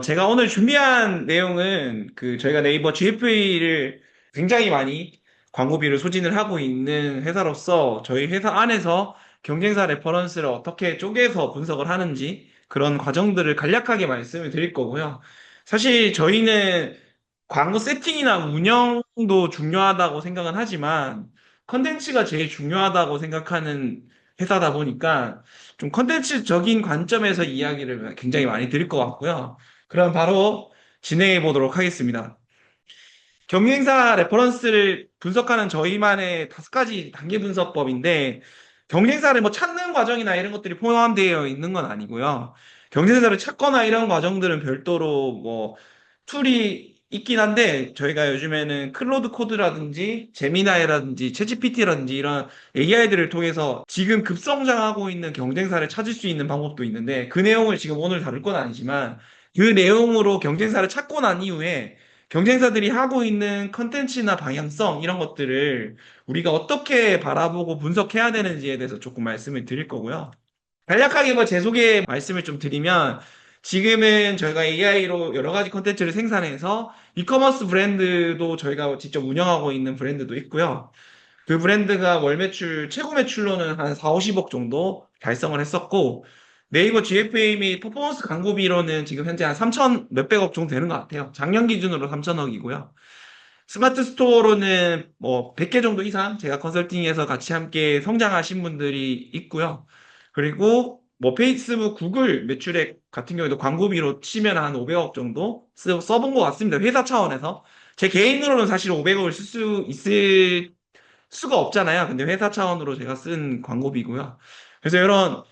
제가 오늘 준비한 내용은 저희가 네이버 GFA를 굉장히 많이 광고비를 소진을 하고 있는 회사로서 저희 회사 안에서 경쟁사 레퍼런스를 어떻게 쪼개서 분석을 하는지 그런 과정들을 간략하게 말씀을 드릴 거고요. 사실 저희는 광고 세팅이나 운영도 중요하다고 생각은 하지만 컨텐츠가 제일 중요하다고 생각하는 회사다 보니까 좀 컨텐츠적인 관점에서 이야기를 굉장히 많이 드릴 것 같고요. 그럼 바로 진행해 보도록 하겠습니다. 경쟁사 레퍼런스를 분석하는 저희만의 5가지 단계 분석법인데, 경쟁사를 뭐 찾는 과정이나 이런 것들이 포함되어 있는 건 아니고요. 경쟁사를 찾거나 이런 과정들은 별도로 뭐 툴이 있긴 한데, 저희가 요즘에는 클로드 코드라든지 제미나이라든지 챗GPT라든지 이런 AI들을 통해서 지금 급성장하고 있는 경쟁사를 찾을 수 있는 방법도 있는데, 그 내용을 지금 오늘 다룰 건 아니지만 그 내용으로 경쟁사를 찾고 난 이후에 경쟁사들이 하고 있는 컨텐츠나 방향성 이런 것들을 우리가 어떻게 바라보고 분석해야 되는지에 대해서 조금 말씀을 드릴 거고요. 간략하게 뭐 제 소개 말씀을 좀 드리면, 지금은 저희가 AI로 여러 가지 컨텐츠를 생산해서 이커머스 브랜드도 저희가 직접 운영하고 있는 브랜드도 있고요. 그 브랜드가 월 매출, 최고 매출로는 한 4, 50억 정도 달성을 했었고, 네이버 GFA 및 퍼포먼스 광고비로는 지금 현재 한 3천 몇백억 정도 되는 것 같아요. 작년 기준으로 3천억이고요. 스마트 스토어로는 뭐 100개 정도 이상 제가 컨설팅에서 같이 함께 성장하신 분들이 있고요. 그리고 뭐 페이스북, 구글 매출액 같은 경우에도 광고비로 치면 한 500억 정도 써본 것 같습니다. 회사 차원에서. 제 개인으로는 사실 500억을 쓸 수 있을 수가 없잖아요. 근데 회사 차원으로 제가 쓴 광고비고요. 그래서 이런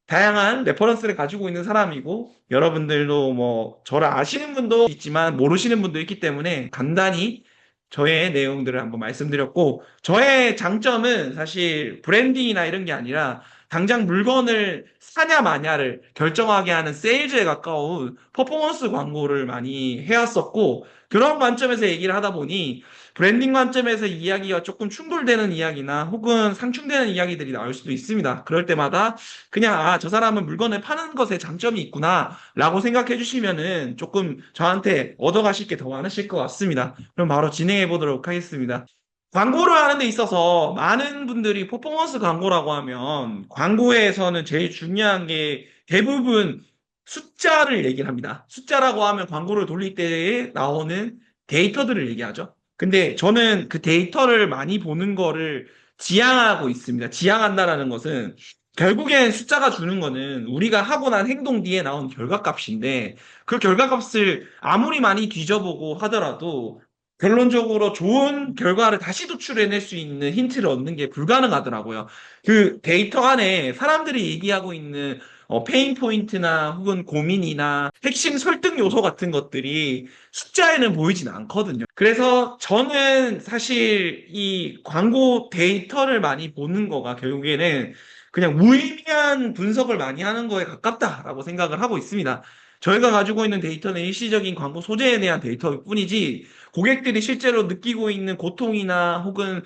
다양한 레퍼런스를 가지고 있는 사람이고, 여러분들도 뭐 저를 아시는 분도 있지만 모르시는 분도 있기 때문에 간단히 저의 내용들을 한번 말씀드렸고, 저의 장점은 사실 브랜딩이나 이런 게 아니라 당장 물건을 사냐 마냐를 결정하게 하는 세일즈에 가까운 퍼포먼스 광고를 많이 해왔었고, 그런 관점에서 얘기를 하다 보니 브랜딩 관점에서 이야기가 조금 충돌되는 이야기나 혹은 상충되는 이야기들이 나올 수도 있습니다. 그럴 때마다 그냥 저 사람은 물건을 파는 것에 장점이 있구나라고 생각해 주시면은 조금 저한테 얻어가실 게 더 많으실 것 같습니다. 그럼 바로 진행해 보도록 하겠습니다. 광고를 하는 데 있어서 많은 분들이 퍼포먼스 광고라고 하면 광고에서는 제일 중요한 게 대부분 숫자를 얘기를 합니다. 숫자라고 하면 광고를 돌릴 때 나오는 데이터들을 얘기하죠. 근데 저는 그 데이터를 많이 보는 거를 지향하고 있습니다. 지향한다라는 것은 결국엔 숫자가 주는 거는 우리가 하고 난 행동 뒤에 나온 결과값인데, 그 결과값을 아무리 많이 뒤져보고 하더라도 결론적으로 좋은 결과를 다시 도출해낼 수 있는 힌트를 얻는 게 불가능하더라고요. 그 데이터 안에 사람들이 얘기하고 있는 페인 포인트나 혹은 고민이나 핵심 설득 요소 같은 것들이 숫자에는 보이진 않거든요. 그래서 저는 사실 이 광고 데이터를 많이 보는 거가 결국에는 그냥 무의미한 분석을 많이 하는 거에 가깝다라고 생각을 하고 있습니다. 저희가 가지고 있는 데이터는 일시적인 광고 소재에 대한 데이터일 뿐이지, 고객들이 실제로 느끼고 있는 고통이나 혹은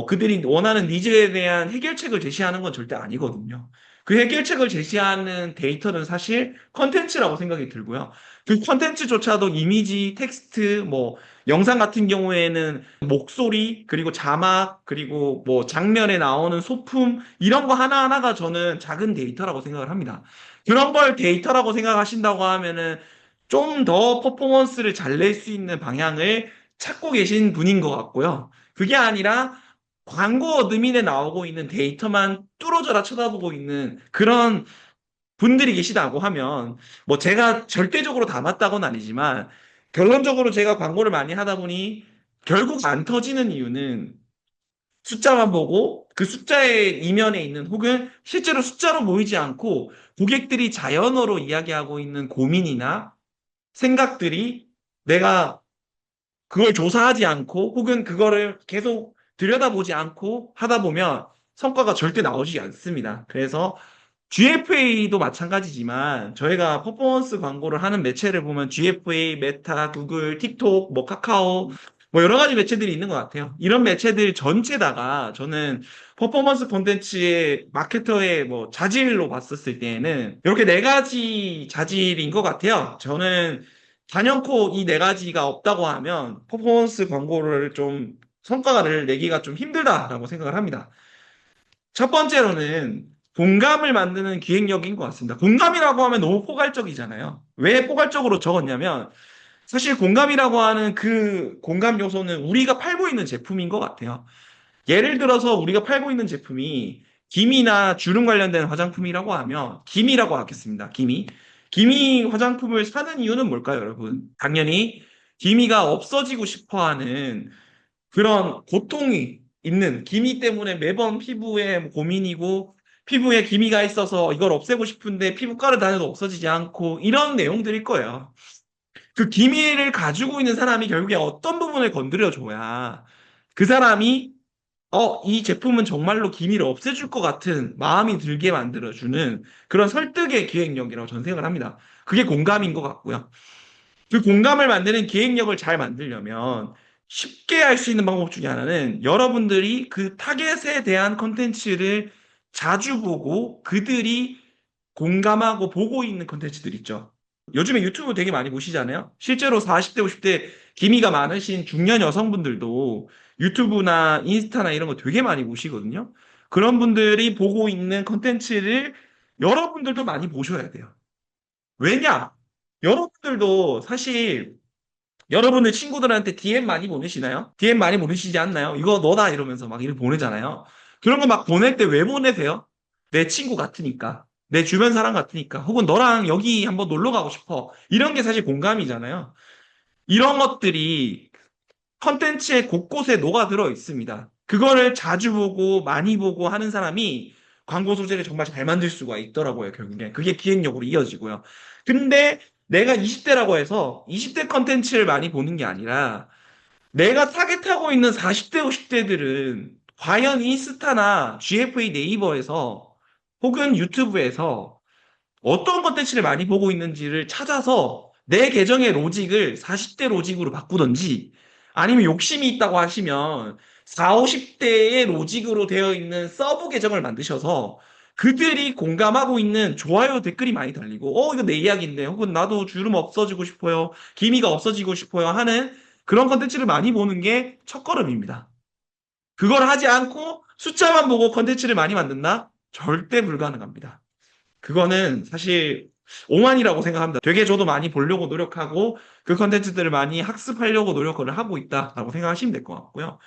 그들이 원하는 니즈에 대한 해결책을 제시하는 건 절대 아니거든요. 그 해결책을 제시하는 데이터는 사실 컨텐츠라고 생각이 들고요. 그 컨텐츠조차도 이미지, 텍스트, 뭐 영상 같은 경우에는 목소리, 그리고 자막, 그리고 뭐 장면에 나오는 소품, 이런 거 하나하나가 저는 작은 데이터라고 생각을 합니다. 그런 걸 데이터라고 생각하신다고 하면은 좀 더 퍼포먼스를 잘 낼 수 있는 방향을 찾고 계신 분인 것 같고요. 그게 아니라 광고 어드민에 나오고 있는 데이터만 뚫어져라 쳐다보고 있는 그런 분들이 계시다고 하면, 뭐 제가 절대적으로 다 맞다고는 아니지만 결론적으로 제가 광고를 많이 하다 보니 결국 안 터지는 이유는 숫자만 보고 그 숫자의 이면에 있는 혹은 실제로 숫자로 보이지 않고 고객들이 자연어로 이야기하고 있는 고민이나 생각들이 내가 그걸 조사하지 않고 혹은 그거를 계속 들여다보지 않고 하다 보면 성과가 절대 나오지 않습니다. 그래서 GFA도 마찬가지지만 저희가 퍼포먼스 광고를 하는 매체를 보면 GFA, 메타, 구글, 틱톡, 뭐 카카오 뭐 여러 가지 매체들이 있는 것 같아요. 이런 매체들 전체다가 저는 퍼포먼스 콘텐츠의 마케터의 뭐 자질로 봤었을 때에는 이렇게 네 가지 자질인 것 같아요. 저는 단연코 이 네 가지가 없다고 하면 퍼포먼스 광고를 좀 성과를 내기가 좀 힘들다라고 생각을 합니다. 첫 번째로는 공감을 만드는 기획력인 것 같습니다. 공감이라고 하면 너무 포괄적이잖아요. 왜 포괄적으로 적었냐면 사실 공감이라고 하는 그 공감 요소는 우리가 팔고 있는 제품인 것 같아요. 예를 들어서 우리가 팔고 있는 제품이 기미나 주름 관련된 화장품이라고 하면 기미라고 하겠습니다. 기미. 기미 화장품을 사는 이유는 뭘까요, 여러분? 당연히 기미가 없어지고 싶어 하는 그런 고통이 있는 기미 때문에 매번 피부에 고민이고 피부에 기미가 있어서 이걸 없애고 싶은데 피부과를 다녀도 없어지지 않고 이런 내용들일 거예요. 그 기미를 가지고 있는 사람이 결국에 어떤 부분을 건드려줘야 그 사람이 이 제품은 정말로 기미를 없애줄 것 같은 마음이 들게 만들어주는 그런 설득의 기획력이라고 저는 생각을 합니다. 그게 공감인 것 같고요. 그 공감을 만드는 기획력을 잘 만들려면 쉽게 할 수 있는 방법 중에 하나는 여러분들이 그 타겟에 대한 컨텐츠를 자주 보고 그들이 공감하고 보고 있는 컨텐츠들 있죠. 요즘에 유튜브 되게 많이 보시잖아요. 실제로 40대, 50대 기미가 많으신 중년 여성분들도 유튜브나 인스타나 이런 거 되게 많이 보시거든요. 그런 분들이 보고 있는 컨텐츠를 여러분들도 많이 보셔야 돼요. 왜냐? 여러분들도 사실 여러분들 친구들한테 DM 많이 보내시나요? DM 많이 보내시지 않나요? 이거 너다 이러면서 막 이렇게 보내잖아요. 그런 거 막 보낼 때 왜 보내세요? 내 친구 같으니까. 내 주변 사람 같으니까. 혹은 너랑 여기 한번 놀러 가고 싶어. 이런 게 사실 공감이잖아요. 이런 것들이 컨텐츠의 곳곳에 녹아들어 있습니다. 그거를 자주 보고 많이 보고 하는 사람이 광고 소재를 정말 잘 만들 수가 있더라고요, 결국에. 그게 기획력으로 이어지고요. 근데 내가 20대라고 해서 20대 컨텐츠를 많이 보는 게 아니라 내가 타겟하고 있는 40대, 50대들은 과연 인스타나 GFA 네이버에서 혹은 유튜브에서 어떤 컨텐츠를 많이 보고 있는지를 찾아서 내 계정의 로직을 40대 로직으로 바꾸던지 아니면 욕심이 있다고 하시면 40, 50대의 로직으로 되어 있는 서브 계정을 만드셔서 그들이 공감하고 있는 좋아요 댓글이 많이 달리고 이거 내 이야기인데 혹은 나도 주름 없어지고 싶어요. 기미가 없어지고 싶어요 하는 그런 컨텐츠를 많이 보는 게 첫걸음입니다. 그걸 하지 않고 숫자만 보고 컨텐츠를 많이 만든다? 절대 불가능합니다. 그거는 사실 오만이라고 생각합니다. 되게 저도 많이 보려고 노력하고 그 컨텐츠들을 많이 학습하려고 노력을 하고 있다라고 생각하시면 될 것 같고요.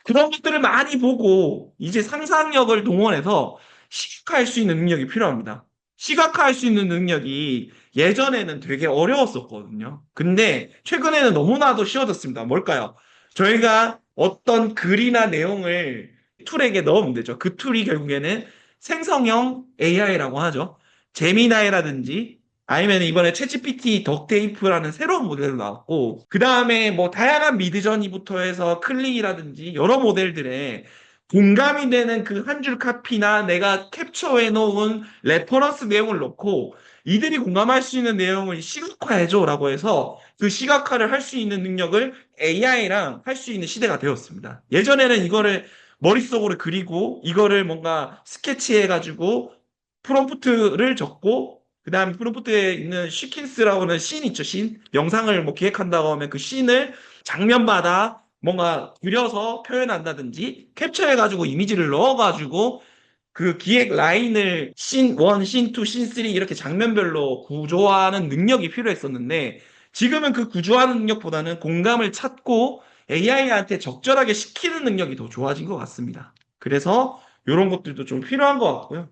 그런 것들을 많이 보고 이제 상상력을 동원해서 시각화할 수 있는 능력이 필요합니다. 시각화할 수 있는 능력이 예전에는 되게 어려웠었거든요. 근데 최근에는 너무나도 쉬워졌습니다. 뭘까요? 저희가 어떤 글이나 내용을 툴에게 넣으면 되죠. 그 툴이 결국에는 생성형 AI라고 하죠. 제미나이라든지 아니면 이번에 챗GPT 덕테이프라는 새로운 모델도 나왔고 그 다음에 뭐 다양한 미드저니부터 해서 클릭이라든지 여러 모델들의 공감이 되는 그 한 줄 카피나 내가 캡처해 놓은 레퍼런스 내용을 넣고 이들이 공감할 수 있는 내용을 시각화해줘라고 해서 그 시각화를 할 수 있는 능력을 AI랑 할 수 있는 시대가 되었습니다. 예전에는 이거를 머릿속으로 그리고 이거를 뭔가 스케치해가지고 프롬프트를 적고 그다음에 프롬프트에 있는 시퀀스라고 하는 씬 있죠, 씬. 영상을 뭐 기획한다고 하면 그 씬을 장면마다 뭔가 그려서 표현한다든지 캡처해가지고 이미지를 넣어가지고 그 기획 라인을 씬 1, 씬 2, 씬 3 이렇게 장면별로 구조하는 능력이 필요했었는데 지금은 그 구조하는 능력보다는 공감을 찾고 AI한테 적절하게 시키는 능력이 더 좋아진 것 같습니다. 그래서 이런 것들도 좀 필요한 것 같고요.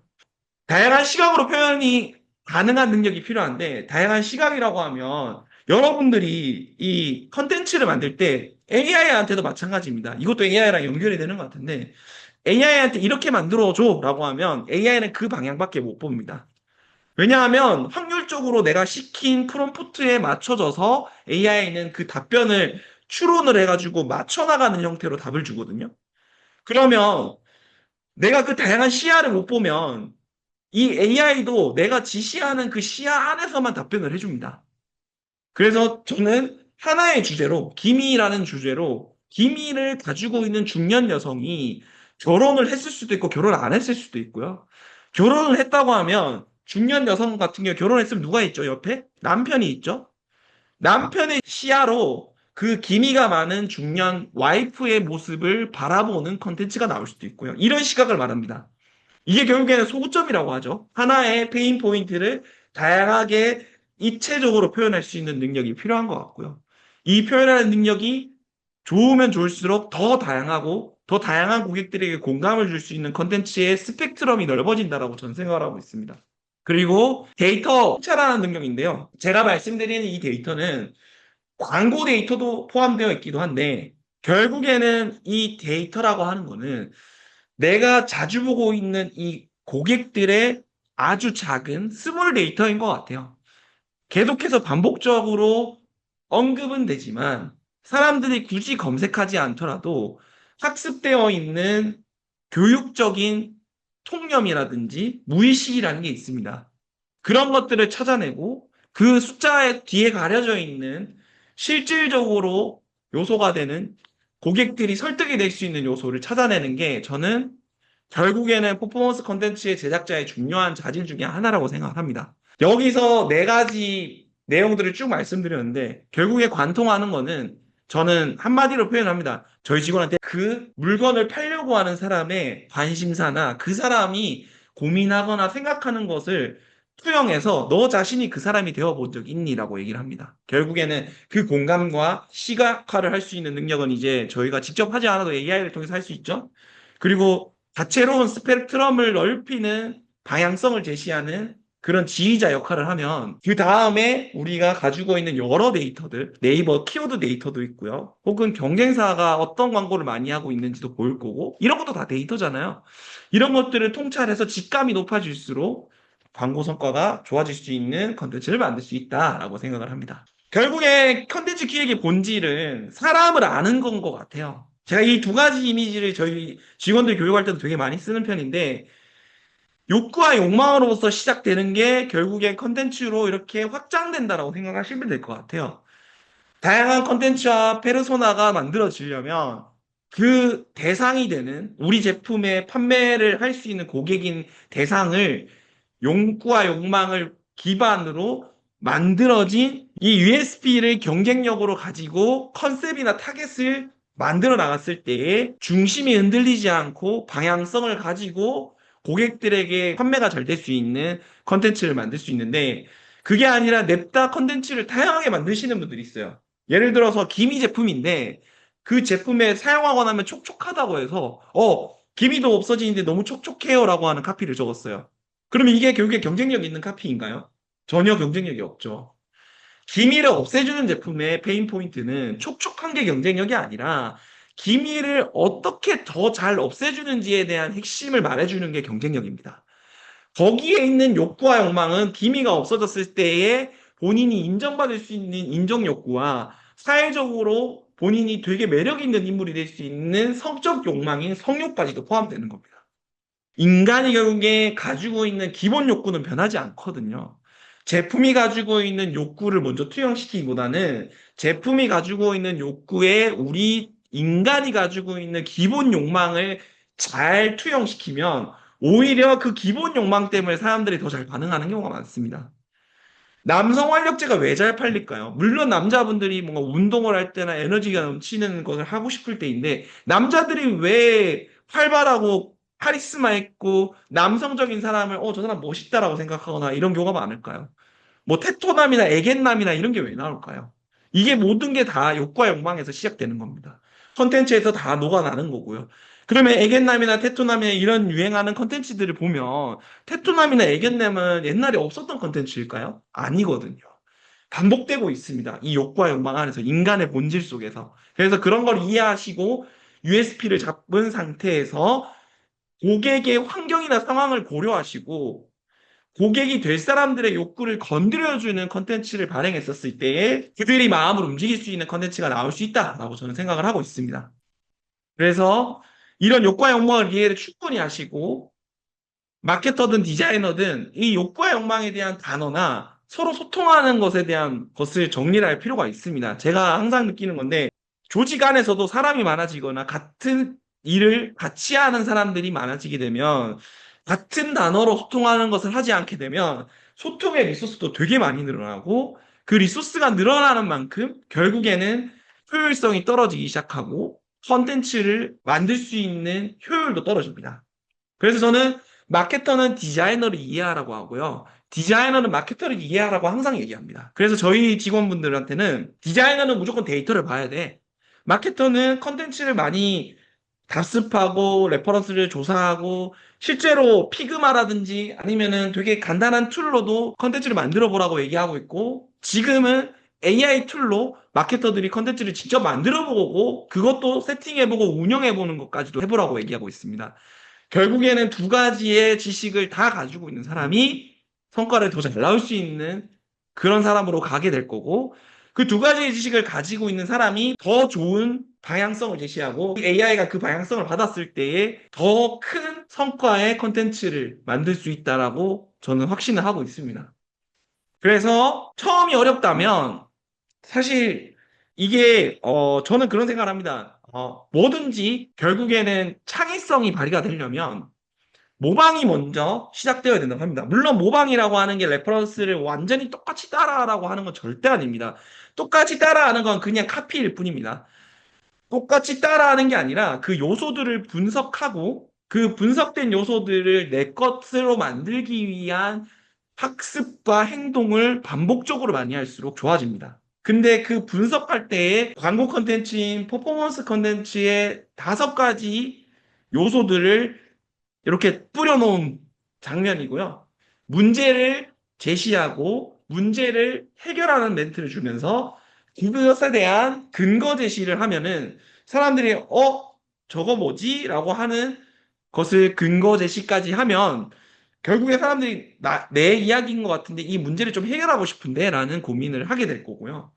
다양한 시각으로 표현이 가능한 능력이 필요한데, 다양한 시각이라고 하면 여러분들이 이 컨텐츠를 만들 때 AI한테도 마찬가지입니다. 이것도 AI랑 연결이 되는 것 같은데, AI한테 이렇게 만들어줘 라고 하면 AI는 그 방향밖에 못 봅니다. 왜냐하면 확률적으로 내가 시킨 프롬프트에 맞춰져서 AI는 그 답변을 추론을 해가지고 맞춰나가는 형태로 답을 주거든요. 그러면 내가 그 다양한 시야를 못 보면 이 AI도 내가 지시하는 그 시야 안에서만 답변을 해줍니다. 그래서 저는 하나의 주제로, 기미라는 주제로 기미를 가지고 있는 중년 여성이 결혼을 했을 수도 있고 결혼 안 했을 수도 있고요. 결혼을 했다고 하면 중년 여성 같은 경우 결혼했으면 누가 있죠, 옆에? 남편이 있죠. 남편의 시야로 그 기미가 많은 중년 와이프의 모습을 바라보는 컨텐츠가 나올 수도 있고요. 이런 시각을 말합니다. 이게 결국에는 소구점이라고 하죠. 하나의 페인 포인트를 다양하게 입체적으로 표현할 수 있는 능력이 필요한 것 같고요. 이 표현하는 능력이 좋으면 좋을수록 더 다양하고 더 다양한 고객들에게 공감을 줄 수 있는 컨텐츠의 스펙트럼이 넓어진다라고 저는 생각을 하고 있습니다. 그리고 데이터 통찰하는 능력인데요. 제가 말씀드리는 이 데이터는 광고 데이터도 포함되어 있기도 한데 결국에는 이 데이터라고 하는 거는 내가 자주 보고 있는 이 고객들의 아주 작은 스몰 데이터인 것 같아요. 계속해서 반복적으로 언급은 되지만 사람들이 굳이 검색하지 않더라도 학습되어 있는 교육적인 통념이라든지 무의식이라는 게 있습니다. 그런 것들을 찾아내고 그 숫자에 뒤에 가려져 있는 실질적으로 요소가 되는 고객들이 설득이 될 수 있는 요소를 찾아내는 게 저는 결국에는 퍼포먼스 컨텐츠의 제작자의 중요한 자질 중에 하나라고 생각합니다. 여기서 네 가지 내용들을 쭉 말씀드렸는데 결국에 관통하는 거는 저는 한마디로 표현합니다. 저희 직원한테 그 물건을 팔려고 하는 사람의 관심사나 그 사람이 고민하거나 생각하는 것을 투영해서 너 자신이 그 사람이 되어본 적 있니? 라고 얘기를 합니다. 결국에는 그 공감과 시각화를 할 수 있는 능력은 이제 저희가 직접 하지 않아도 AI를 통해서 할 수 있죠. 그리고 다채로운 스펙트럼을 넓히는 방향성을 제시하는 그런 지휘자 역할을 하면 그 다음에 우리가 가지고 있는 여러 데이터들, 네이버 키워드 데이터도 있고요. 혹은 경쟁사가 어떤 광고를 많이 하고 있는지도 보일 거고 이런 것도 다 데이터잖아요. 이런 것들을 통찰해서 직감이 높아질수록 광고 성과가 좋아질 수 있는 컨텐츠를 만들 수 있다라고 생각을 합니다. 결국에 컨텐츠 기획의 본질은 사람을 아는 건 것 같아요. 제가 이 두 가지 이미지를 저희 직원들 교육할 때도 되게 많이 쓰는 편인데 욕구와 욕망으로부터 시작되는 게 결국엔 컨텐츠로 이렇게 확장된다라고 생각하시면 될 것 같아요. 다양한 컨텐츠와 페르소나가 만들어지려면 그 대상이 되는 우리 제품의 판매를 할 수 있는 고객인 대상을 욕구와 욕망을 기반으로 만들어진 이 USP를 경쟁력으로 가지고 컨셉이나 타겟을 만들어 나갔을 때에 중심이 흔들리지 않고 방향성을 가지고 고객들에게 판매가 잘 될 수 있는 컨텐츠를 만들 수 있는데 그게 아니라 냅다 컨텐츠를 다양하게 만드시는 분들이 있어요. 예를 들어서 기미 제품인데 그 제품에 사용하고 나면 촉촉하다고 해서 기미도 없어지는데 너무 촉촉해요라고 하는 카피를 적었어요. 그러면 이게 결국에 경쟁력 있는 카피인가요? 전혀 경쟁력이 없죠. 기미를 없애주는 제품의 페인 포인트는 촉촉한 게 경쟁력이 아니라 기미를 어떻게 더 잘 없애주는지에 대한 핵심을 말해주는 게 경쟁력입니다. 거기에 있는 욕구와 욕망은 기미가 없어졌을 때에 본인이 인정받을 수 있는 인정 욕구와 사회적으로 본인이 되게 매력 있는 인물이 될 수 있는 성적 욕망인 성욕까지도 포함되는 겁니다. 인간이 결국에 가지고 있는 기본 욕구는 변하지 않거든요. 제품이 가지고 있는 욕구를 먼저 투영시키기보다는 제품이 가지고 있는 욕구에 우리 인간이 가지고 있는 기본 욕망을 잘 투영시키면 오히려 그 기본 욕망 때문에 사람들이 더 잘 반응하는 경우가 많습니다. 남성 활력제가 왜 잘 팔릴까요? 물론 남자분들이 뭔가 운동을 할 때나 에너지가 넘치는 것을 하고 싶을 때인데 남자들이 왜 활발하고 카리스마 있고 남성적인 사람을 저 사람 멋있다라고 생각하거나 이런 경우가 많을까요? 뭐 테토남이나 애견남이나 이런 게 왜 나올까요? 이게 모든 게 다 욕과 욕망에서 시작되는 겁니다. 컨텐츠에서 다 녹아나는 거고요. 그러면 애견남이나 테토남이나 이런 유행하는 컨텐츠들을 보면 테토남이나 애견남은 옛날에 없었던 컨텐츠일까요? 아니거든요. 반복되고 있습니다. 이 욕과 욕망 안에서 인간의 본질 속에서. 그래서 그런 걸 이해하시고 USP를 잡은 상태에서 고객의 환경이나 상황을 고려하시고 고객이 될 사람들의 욕구를 건드려주는 컨텐츠를 발행했었을 때에 그들이 마음을 움직일 수 있는 컨텐츠가 나올 수 있다라고 저는 생각을 하고 있습니다. 그래서 이런 욕과 욕망을 이해를 충분히 하시고 마케터든 디자이너든 이 욕과 욕망에 대한 단어나 서로 소통하는 것에 대한 것을 정리를 할 필요가 있습니다. 제가 항상 느끼는 건데 조직 안에서도 사람이 많아지거나 같은 일을 같이 하는 사람들이 많아지게 되면 같은 단어로 소통하는 것을 하지 않게 되면 소통의 리소스도 되게 많이 늘어나고 그 리소스가 늘어나는 만큼 결국에는 효율성이 떨어지기 시작하고 컨텐츠를 만들 수 있는 효율도 떨어집니다. 그래서 저는 마케터는 디자이너를 이해하라고 하고요. 디자이너는 마케터를 이해하라고 항상 얘기합니다. 그래서 저희 직원분들한테는 디자이너는 무조건 데이터를 봐야 돼. 마케터는 컨텐츠를 많이 답습하고 레퍼런스를 조사하고 실제로 피그마라든지 아니면은 되게 간단한 툴로도 컨텐츠를 만들어 보라고 얘기하고 있고 지금은 AI 툴로 마케터들이 컨텐츠를 직접 만들어 보고 그것도 세팅해 보고 운영해 보는 것까지도 해보라고 얘기하고 있습니다. 결국에는 두 가지의 지식을 다 가지고 있는 사람이 성과를 더 잘 나올 수 있는 그런 사람으로 가게 될 거고, 그 두 가지의 지식을 가지고 있는 사람이 더 좋은 방향성을 제시하고, AI가 그 방향성을 받았을 때에 더 큰 성과의 컨텐츠를 만들 수 있다라고 저는 확신을 하고 있습니다. 그래서 처음이 어렵다면, 사실 이게, 저는 그런 생각을 합니다. 뭐든지 결국에는 창의성이 발휘가 되려면 모방이 먼저 시작되어야 된다고 합니다. 물론 모방이라고 하는 게 레퍼런스를 완전히 똑같이 따라하라고 하는 건 절대 아닙니다. 똑같이 따라하는 건 그냥 카피일 뿐입니다. 똑같이 따라하는 게 아니라 그 요소들을 분석하고 그 분석된 요소들을 내 것으로 만들기 위한 학습과 행동을 반복적으로 많이 할수록 좋아집니다. 근데 그 분석할 때에 광고 컨텐츠인 퍼포먼스 컨텐츠의 5가지 요소들을 이렇게 뿌려놓은 장면이고요. 문제를 제시하고 문제를 해결하는 멘트를 주면서 그것에 대한 근거 제시를 하면은 사람들이 저거 뭐지? 라고 하는 것을 근거 제시까지 하면 결국에 사람들이 내 이야기인 것 같은데 이 문제를 좀 해결하고 싶은데 라는 고민을 하게 될 거고요.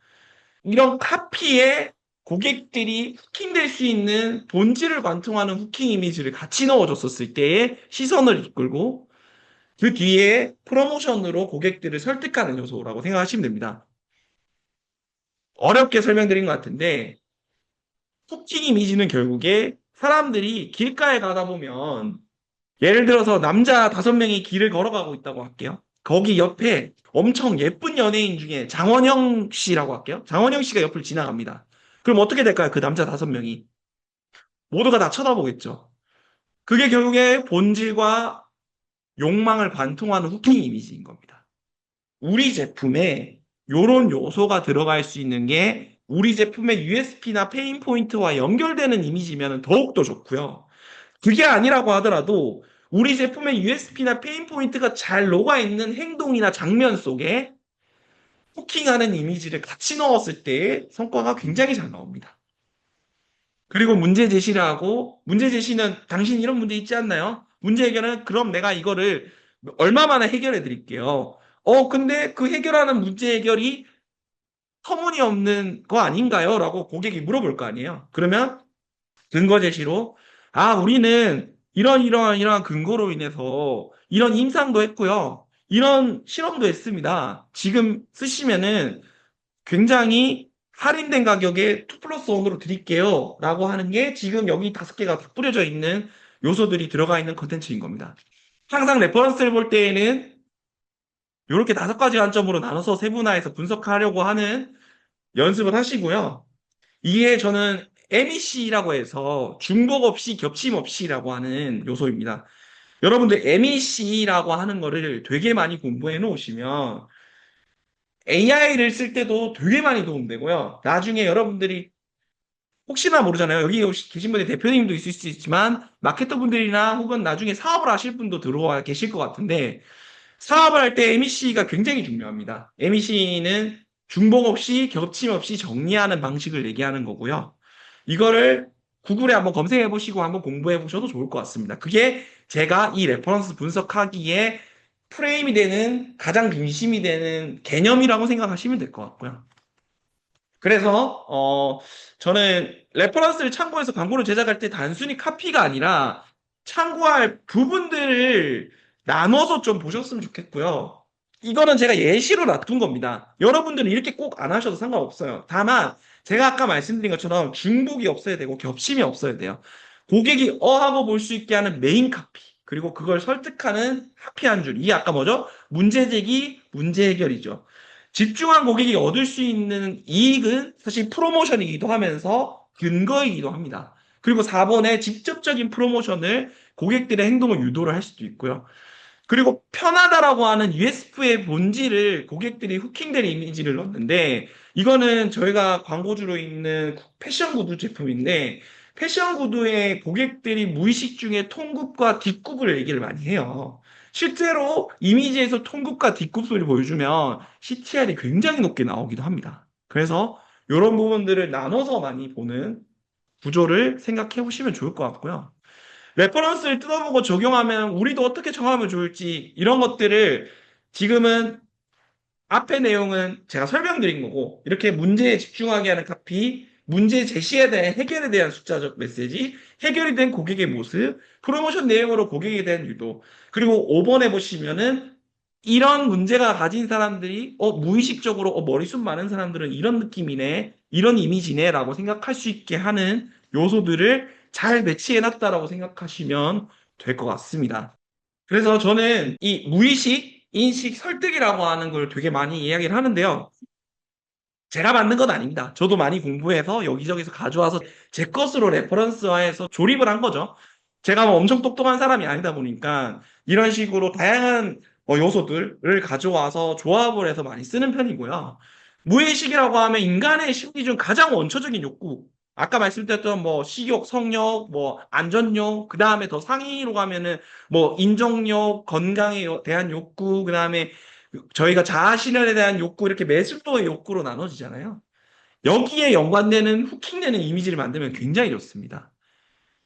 이런 카피에 고객들이 후킹될 수 있는 본질을 관통하는 후킹 이미지를 같이 넣어줬었을 때의 시선을 이끌고 그 뒤에 프로모션으로 고객들을 설득하는 요소라고 생각하시면 됩니다. 어렵게 설명드린 것 같은데 후킹 이미지는 결국에 사람들이 길가에 가다 보면 예를 들어서 남자 5명이 길을 걸어가고 있다고 할게요. 거기 옆에 엄청 예쁜 연예인 중에 장원영 씨라고 할게요. 장원영 씨가 옆을 지나갑니다. 그럼 어떻게 될까요? 그 남자 5명이. 모두가 다 쳐다보겠죠. 그게 결국에 본질과 욕망을 관통하는 후킹 이미지인 겁니다. 우리 제품에 이런 요소가 들어갈 수 있는 게 우리 제품의 USP나 페인 포인트와 연결되는 이미지면 더욱더 좋고요. 그게 아니라고 하더라도 우리 제품의 USP나 페인 포인트가 잘 녹아있는 행동이나 장면 속에 후킹하는 이미지를 같이 넣었을 때 성과가 굉장히 잘 나옵니다. 그리고 문제 제시를 하고 문제 제시는 당신 이런 문제 있지 않나요? 문제 해결은 그럼 내가 이거를 얼마 만에 해결해 드릴게요. 근데 그 해결하는 문제 해결이 터무니없는 거 아닌가요? 라고 고객이 물어볼 거 아니에요. 그러면 근거 제시로 우리는 이러한 근거로 인해서 이런 임상도 했고요. 이런 실험도 했습니다. 지금 쓰시면은 굉장히 할인된 가격에 2 플러스 1으로 드릴게요. 라고 하는 게 지금 여기 5개가 다 뿌려져 있는 요소들이 들어가 있는 컨텐츠인 겁니다. 항상 레퍼런스를 볼 때에는 이렇게 5가지 관점으로 나눠서 세분화해서 분석하려고 하는 연습을 하시고요. 이게 저는 MEC라고 해서 중복 없이 겹침 없이라고 하는 요소입니다. 여러분들 MEC라고 하는 거를 되게 많이 공부해 놓으시면 AI를 쓸 때도 되게 많이 도움되고요. 나중에 여러분들이 혹시나 모르잖아요. 여기 계신 분이 대표님도 있을 수 있지만 마케터 분들이나 혹은 나중에 사업을 하실 분도 들어와 계실 것 같은데 사업을 할 때 MEC가 굉장히 중요합니다. MEC는 중복 없이 겹침 없이 정리하는 방식을 얘기하는 거고요. 이거를 구글에 한번 검색해 보시고 한번 공부해 보셔도 좋을 것 같습니다. 그게 제가 이 레퍼런스 분석하기에 프레임이 되는 가장 중심이 되는 개념이라고 생각하시면 될 것 같고요. 그래서 저는 레퍼런스를 참고해서 광고를 제작할 때 단순히 카피가 아니라 참고할 부분들을 나눠서 좀 보셨으면 좋겠고요. 이거는 제가 예시로 놔둔 겁니다. 여러분들은 이렇게 꼭 안 하셔도 상관없어요. 다만 제가 아까 말씀드린 것처럼 중복이 없어야 되고 겹침이 없어야 돼요. 고객이 하고 볼 수 있게 하는 메인 카피, 그리고 그걸 설득하는 하피 한 줄. 이게 아까 뭐죠? 문제 제기, 문제 해결이죠. 집중한 고객이 얻을 수 있는 이익은 사실 프로모션이기도 하면서 근거이기도 합니다. 그리고 4번에 직접적인 프로모션을 고객들의 행동을 유도를 할 수도 있고요. 그리고 편하다라고 하는 USP의 본질을 고객들이 후킹된 이미지를 넣었는데, 이거는 저희가 광고주로 있는 패션 구두 제품인데, 패션 구두의 고객들이 무의식 중에 통굽과 뒷굽을 얘기를 많이 해요. 실제로 이미지에서 통굽과 뒷굽을 보여주면 CTR이 굉장히 높게 나오기도 합니다. 그래서 이런 부분들을 나눠서 많이 보는 구조를 생각해 보시면 좋을 것 같고요. 레퍼런스를 뜯어보고 적용하면 우리도 어떻게 정하면 좋을지, 이런 것들을 지금은 앞의 내용은 제가 설명드린 거고, 이렇게 문제에 집중하게 하는 카피, 문제 제시에 대한 해결에 대한 숫자적 메시지, 해결이 된 고객의 모습, 프로모션 내용으로 고객에 대한 유도, 그리고 5번에 보시면은 이런 문제가 가진 사람들이 무의식적으로 머리숱 많은 사람들은 이런 느낌이네, 이런 이미지네 라고 생각할 수 있게 하는 요소들을 잘 배치해놨다라고 생각하시면 될 것 같습니다. 그래서 저는 이 무의식, 인식, 설득이라고 하는 걸 되게 많이 이야기를 하는데요. 제가 만든 건 아닙니다. 저도 많이 공부해서 여기저기서 가져와서 제 것으로 레퍼런스화해서 조립을 한 거죠. 제가 뭐 엄청 똑똑한 사람이 아니다 보니까 이런 식으로 다양한 요소들을 가져와서 조합을 해서 많이 쓰는 편이고요. 무의식이라고 하면 인간의 심리 중 가장 원초적인 욕구. 아까 말씀드렸던 뭐 식욕, 성욕, 뭐 안전욕, 그 다음에 더 상위로 가면은 뭐 인정욕, 건강에 대한 욕구, 그 다음에 저희가 자아실현에 대한 욕구, 이렇게 매습도의 욕구로 나눠지잖아요. 여기에 연관되는 후킹되는 이미지를 만들면 굉장히 좋습니다.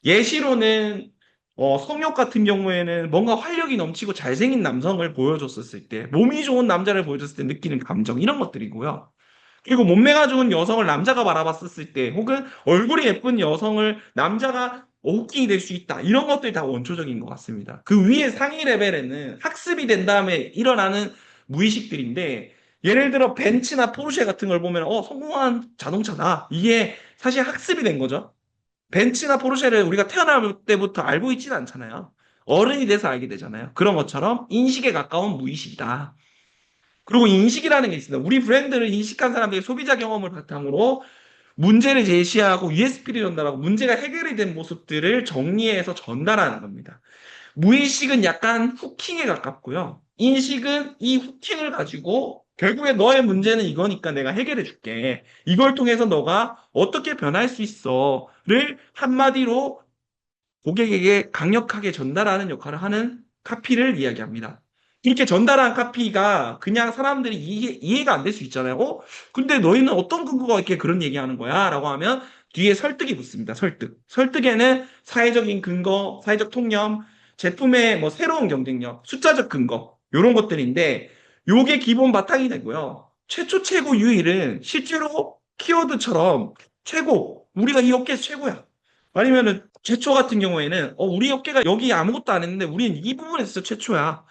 예시로는 성욕 같은 경우에는 뭔가 활력이 넘치고 잘생긴 남성을 보여줬었을 때, 몸이 좋은 남자를 보여줬을 때 느끼는 감정, 이런 것들이고요. 그리고 몸매가 좋은 여성을 남자가 바라봤었을 때, 혹은 얼굴이 예쁜 여성을 남자가 호킹이 될 수 있다, 이런 것들이 다 원초적인 것 같습니다. 그 위에 상위 레벨에는 학습이 된 다음에 일어나는 무의식들인데, 예를 들어 벤츠나 포르쉐 같은 걸 보면 성공한 자동차다, 이게 사실 학습이 된 거죠. 벤츠나 포르쉐를 우리가 태어날 때부터 알고 있지는 않잖아요. 어른이 돼서 알게 되잖아요. 그런 것처럼 인식에 가까운 무의식이다. 그리고 인식이라는 게 있습니다. 우리 브랜드를 인식한 사람들의 소비자 경험을 바탕으로 문제를 제시하고 USP를 전달하고 문제가 해결이 된 모습들을 정리해서 전달하는 겁니다. 무의식은 약간 후킹에 가깝고요. 인식은 이 후킹을 가지고 결국에 너의 문제는 이거니까 내가 해결해 줄게. 이걸 통해서 너가 어떻게 변할 수 있어?를 한마디로 고객에게 강력하게 전달하는 역할을 하는 카피를 이야기합니다. 이렇게 전달한 카피가 그냥 사람들이 이해가 안 될 수 있잖아요. 근데 너희는 어떤 근거가 이렇게 그런 얘기하는 거야? 라고 하면 뒤에 설득이 붙습니다. 설득. 설득에는 사회적인 근거, 사회적 통념, 제품의 뭐 새로운 경쟁력, 숫자적 근거, 이런 것들인데 요게 기본 바탕이 되고요. 최초, 최고, 유일은 실제로 키워드처럼 최고, 우리가 이 업계에서 최고야. 아니면은 최초 같은 경우에는 우리 업계가 여기 아무것도 안 했는데 우리는 이 부분에서 최초야.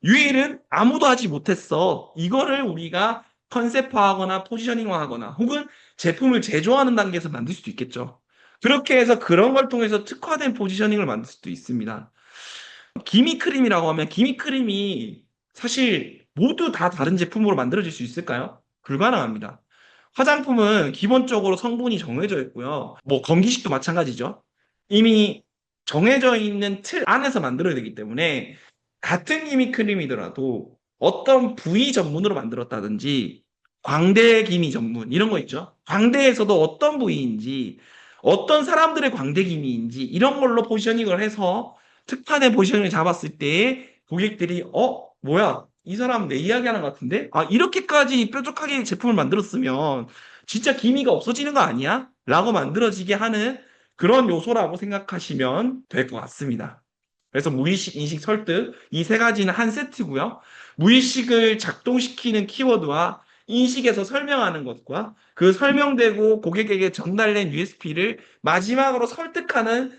유일은 아무도 하지 못했어. 이거를 우리가 컨셉화하거나 포지셔닝화하거나 혹은 제품을 제조하는 단계에서 만들 수도 있겠죠. 그렇게 해서 그런 걸 통해서 특화된 포지셔닝을 만들 수도 있습니다. 기미크림이라고 하면 기미크림이 사실 모두 다 다른 제품으로 만들어질 수 있을까요? 불가능합니다. 화장품은 기본적으로 성분이 정해져 있고요. 뭐 건기식도 마찬가지죠. 이미 정해져 있는 틀 안에서 만들어야 되기 때문에 같은 기미크림이더라도 어떤 부위 전문으로 만들었다든지 광대 기미 전문 이런 거 있죠. 광대에서도 어떤 부위인지 어떤 사람들의 광대 기미인지 이런 걸로 포지셔닝을 해서 특판의 포지션을 잡았을 때 고객들이 뭐야 이 사람 내 이야기하는 것 같은데 이렇게까지 뾰족하게 제품을 만들었으면 진짜 기미가 없어지는 거 아니야? 라고 만들어지게 하는 그런 요소라고 생각하시면 될 것 같습니다. 그래서 무의식, 인식, 설득 이 세 가지는 한 세트고요. 무의식을 작동시키는 키워드와 인식에서 설명하는 것과 그 설명되고 고객에게 전달된 USP를 마지막으로 설득하는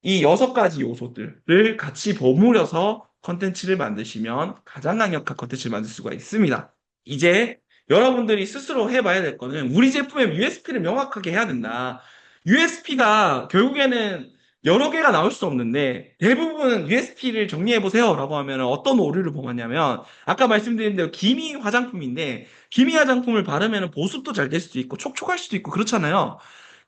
이 6가지 요소들을 같이 버무려서 컨텐츠를 만드시면 가장 강력한 컨텐츠를 만들 수가 있습니다. 이제 여러분들이 스스로 해봐야 될 거는 우리 제품의 USP를 명확하게 해야 된다. USP가 결국에는 여러 개가 나올 수 없는데 대부분 USP를 정리해 보세요라고 하면 어떤 오류를 범하냐면 아까 말씀드린 대로 기미 화장품인데 기미 화장품을 바르면 보습도 잘 될 수도 있고 촉촉할 수도 있고 그렇잖아요.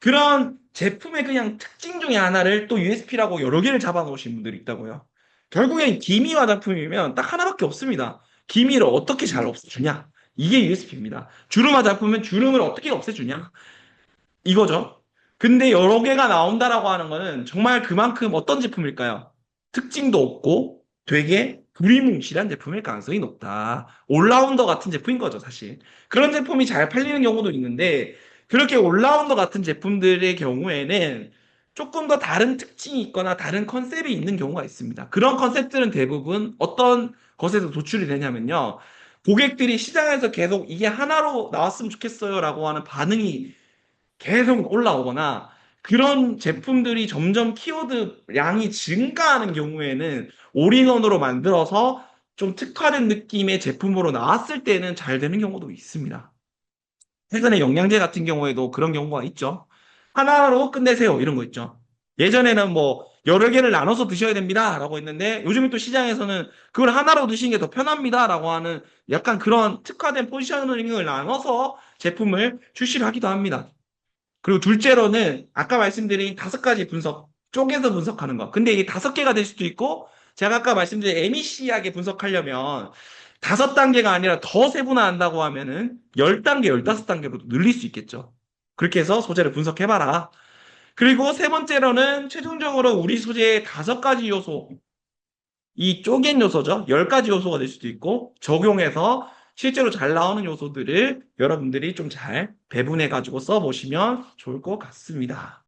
그런 제품의 그냥 특징 중에 하나를 또 USP라고 여러 개를 잡아 놓으신 분들이 있다고요. 결국엔 기미 화장품이면 딱 하나밖에 없습니다. 기미를 어떻게 잘 없애주냐? 이게 USP입니다. 주름 화장품은 주름을 어떻게 없애주냐? 이거죠. 근데 여러 개가 나온다라고 하는 거는 정말 그만큼 어떤 제품일까요? 특징도 없고 되게 두리뭉실한 제품일 가능성이 높다. 올라운더 같은 제품인 거죠, 사실. 그런 제품이 잘 팔리는 경우도 있는데 그렇게 올라운더 같은 제품들의 경우에는 조금 더 다른 특징이 있거나 다른 컨셉이 있는 경우가 있습니다. 그런 컨셉들은 대부분 어떤 것에서 도출이 되냐면요. 고객들이 시장에서 계속 이게 하나로 나왔으면 좋겠어요라고 하는 반응이 계속 올라오거나 그런 제품들이 점점 키워드 양이 증가하는 경우에는 올인원으로 만들어서 좀 특화된 느낌의 제품으로 나왔을 때는 잘 되는 경우도 있습니다. 최근에 영양제 같은 경우에도 그런 경우가 있죠. 하나로 끝내세요. 이런 거 있죠. 예전에는 뭐 여러 개를 나눠서 드셔야 됩니다. 라고 했는데 요즘은 또 시장에서는 그걸 하나로 드시는 게 더 편합니다. 라고 하는 약간 그런 특화된 포지셔닝을 나눠서 제품을 출시를 하기도 합니다. 그리고 둘째로는 아까 말씀드린 5가지 분석, 쪼개서 분석하는 거. 근데 이게 5개가 될 수도 있고, 제가 아까 말씀드린 MEC하게 분석하려면 5단계가 아니라 더 세분화한다고 하면은 10단계, 15단계로 늘릴 수 있겠죠. 그렇게 해서 소재를 분석해봐라. 그리고 세 번째로는 최종적으로 우리 소재의 5가지 요소, 이 쪼갠 요소죠. 10가지 요소가 될 수도 있고, 적용해서 실제로 잘 나오는 요소들을 여러분들이 좀 잘 배분해가지고 써보시면 좋을 것 같습니다.